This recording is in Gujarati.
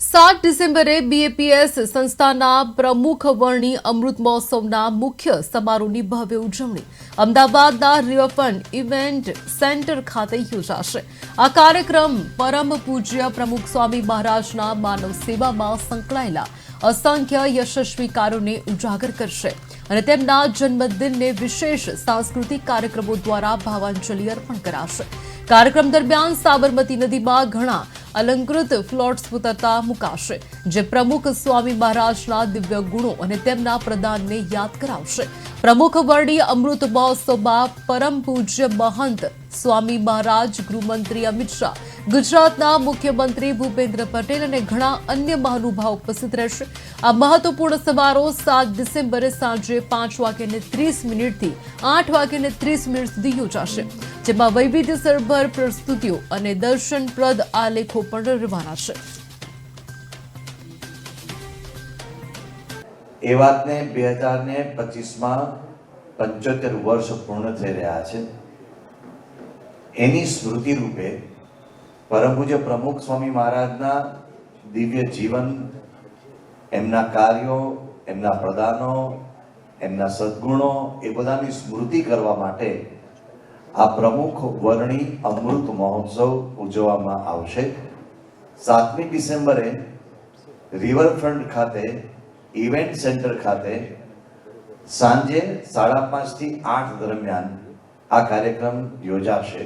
7 ડિસેમ્બરે બીએપીએસ સંસ્થાના પ્રમુખ વર્ણી અમૃત મહોત્સવના મુખ્ય સમારોહની ભવ્ય ઉજવણી અમદાવાદના રિવરફ્રન્ટ ઇવેન્ટ સેન્ટર ખાતે યોજાશે। આ કાર્યક્રમ પરમ પૂજ્ય પ્રમુખ સ્વામી મહારાજના માનવ સેવામાં સંકળાયેલા અસંખ્ય યશસ્વી કાર્યોને ઉજાગર કરશે અને તેમના જન્મદિનને વિશેષ સાંસ્કૃતિક કાર્યક્રમો દ્વારા ભાવાંજલિ અર્પણ કરાશે। કાર્યક્રમ દરમિયાન સાબરમતી નદીમાં ઘણા अलंकृत फ्लोट्स उतरता मुकाशे, जे प्रमुख स्वामी महाराजना दिव्य गुणों और तेमना प्रदान ने याद करावशे। प्रमुख वर्णी अमृत महोत्सव में परम पूज्य महंत स्वामी महाराज, गृहमंत्री अमित शाह, गुजरातना मुख्यमंत्री भूपेन्द्र पटेल और घणा अन्य महानुभाव उपस्थित रहेशे। आ महत्वपूर्ण समारोह 7 डिसेम्बरे सांजे 5:30 थी 8:30 सुधी योजाशे, जेमां वैविध्यसभर प्रस्तुतिओ अने दर्शनप्रद आलेखो पण રહેવાના છે। એ વાતને 2025 માં 75 વર્ષ પૂર્ણ થઈ રહ્યા છે। એની સ્મૃતિ રૂપે પરમ પૂજ્ય પ્રમુખ સ્વામી મહારાજના દિવ્ય જીવન, એમના કાર્યો, એમના પ્રદાનો, એમના સદ્ગુણો એ બધાની સ્મૃતિ કરવા માટે આ પ્રમુખ વર્ણી અમૃત મહોત્સવ ઉજવવામાં આવશે। 7મી ડિસેમ્બરે રિવરફ્રન્ટ ખાતે ઇવેન્ટ સેન્ટર ખાતે સાંજે 5:30 થી 8 દરમિયાન આ કાર્યક્રમ યોજાશે।